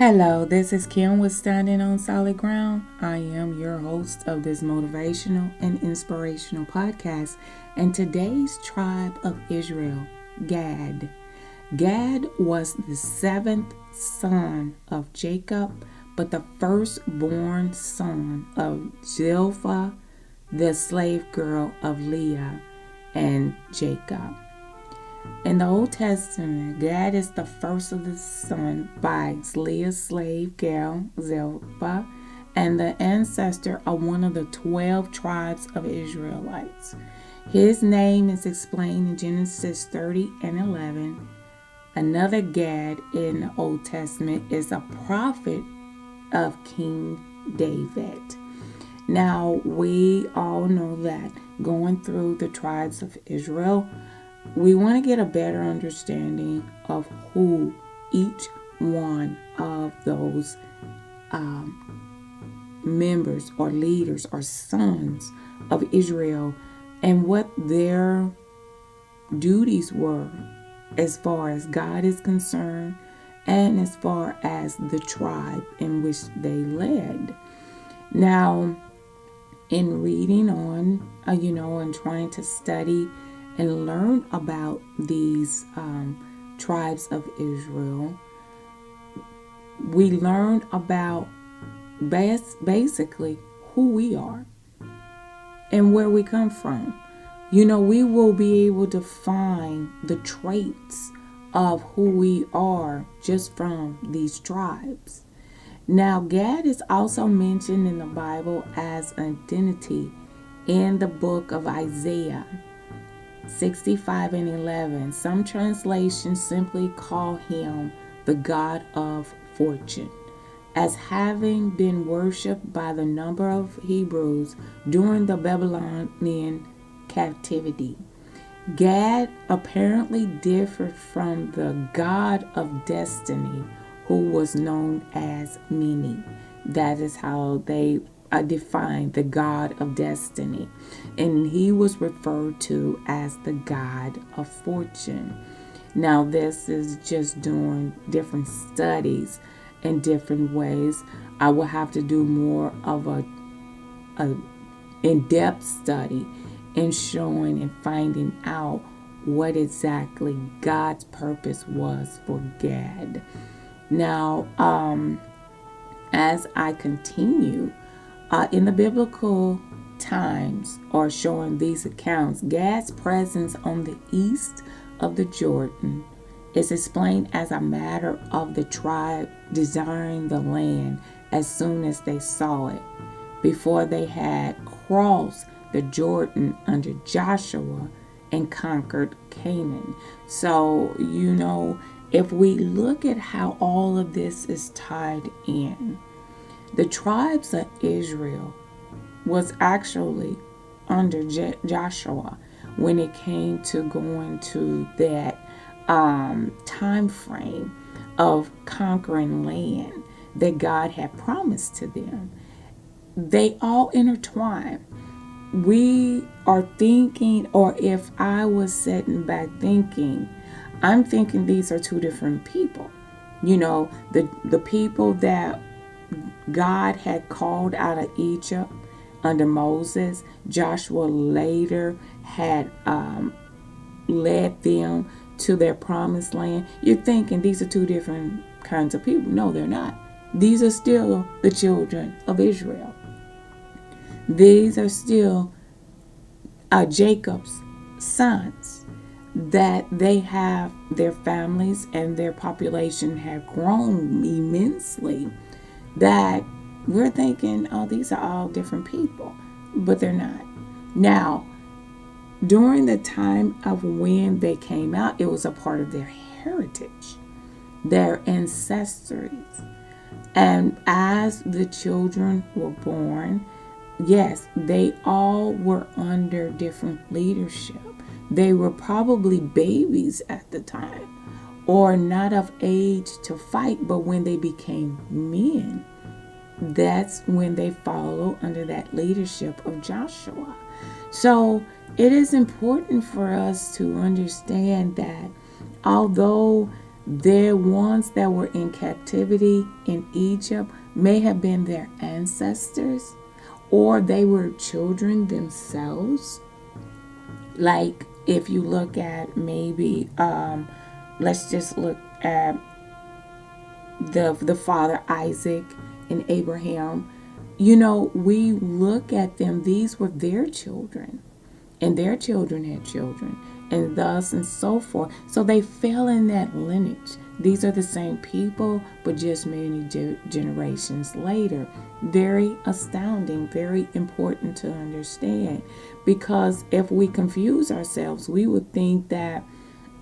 Hello, this is Kim with Standing on Solid Ground. I am your host of this motivational and inspirational podcast. And today's tribe of Israel, Gad. Gad was the seventh son of Jacob, but the firstborn son of Zilpah, the slave girl of Leah and Jacob. In the Old Testament, Gad is the first of the son by Leah's slave girl, Zilpah, and the ancestor of one of the 12 tribes of Israelites. His name is explained in Genesis 30 and 11. Another Gad in the Old Testament is a prophet of King David. Now, we all know that going through the tribes of Israel, we want to get a better understanding of who each one of those members or leaders or sons of Israel and what their duties were as far as God is concerned and as far as the tribe in which they led. Now, in reading on, and trying to study and learn about these tribes of Israel, we learn about basically who we are and where we come from. We will be able to find the traits of who we are just from these tribes. Now, Gad is also mentioned in the Bible as an identity in the book of Isaiah 65 and 11. Some translations simply call him the God of fortune, as having been worshipped by the number of Hebrews during the Babylonian captivity. Gad apparently differed from the God of destiny, who was known as Mene. That is how they defined the God of destiny, and he was referred to as the God of fortune. Now, this is just doing different studies in different ways. I will have to do more of a in-depth study in showing and finding out what exactly God's purpose was for Gad. Now, as I continue, in the biblical times or showing these accounts, Gad's presence on the east of the Jordan is explained as a matter of the tribe desiring the land as soon as they saw it, before they had crossed the Jordan under Joshua and conquered Canaan. So, if we look at how all of this is tied in, the tribes of Israel was actually under Joshua when it came to going to that time frame of conquering land that God had promised to them. They all intertwine. We are thinking, or if I was sitting back thinking, I'm thinking these are two different people. The people that God had called out of Egypt under Moses, Joshua later had led them to their promised land. You're thinking these are two different kinds of people. No, they're not. These are still the children of Israel. These are still Jacob's sons, that they have their families and their population have grown immensely, that we're thinking, oh, these are all different people, but they're not. Now, during the time of when they came out, it was a part of their heritage, their ancestries. And as the children were born, yes, they all were under different leadership. They were probably babies at the time, or not of age to fight, but when they became men, that's when they follow under that leadership of Joshua. So it is important for us to understand that although The ones that were in captivity in Egypt may have been their ancestors, or they were children themselves. Like if you look at maybe, let's just look at the father Isaac and Abraham. We look at them, these were their children, and their children had children, and thus and so forth. So they fell in that lineage. These are the same people, but just many generations later. Very astounding, very important to understand, because if we confuse ourselves, we would think that,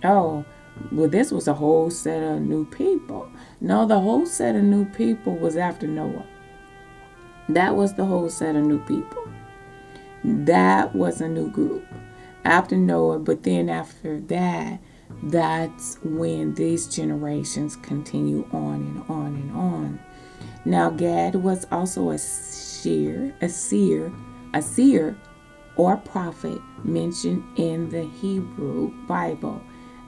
oh, well, this was a whole set of new people. No, the whole set of new people was after Noah. That was the whole set of new people. That was a new group after Noah. But then after that, that's when these generations continue on and on and on. Now, Gad was also a seer or prophet mentioned in the Hebrew Bible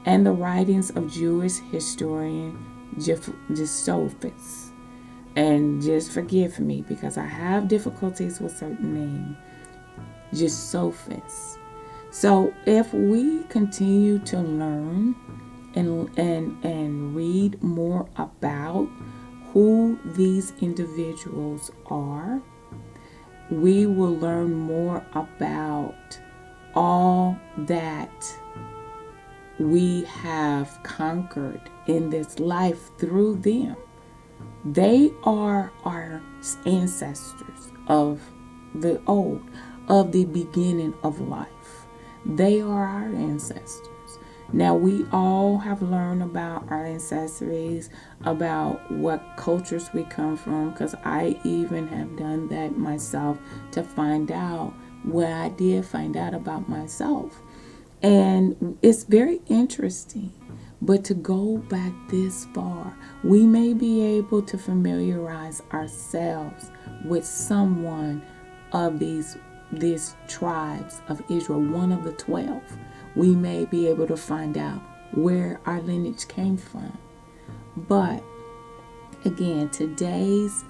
and the writings of Jewish historian Josephus. And just forgive me because I have difficulties with certain names. Josephus. So if we continue to learn and read more about who these individuals are, we will learn more about all that we have conquered in this life through them. They are our ancestors of the old, of the beginning of life. They are our ancestors. Now, we all have learned about our ancestries, about what cultures we come from, because I even have done that myself to find out what I did find out about myself. And it's very interesting. But to go back this far, we may be able to familiarize ourselves with someone of these tribes of Israel, one of the 12. We may be able to find out where our lineage came from. But again, today's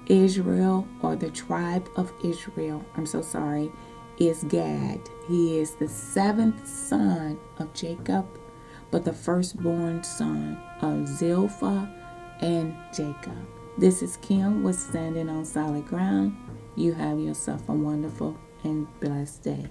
Israel, or the tribe of Israel, is Gad. He is the 7th son of Jacob, but the firstborn son of Zilpah and Jacob. This is Kim with Standing on Solid Ground. You have yourself a wonderful and blessed day.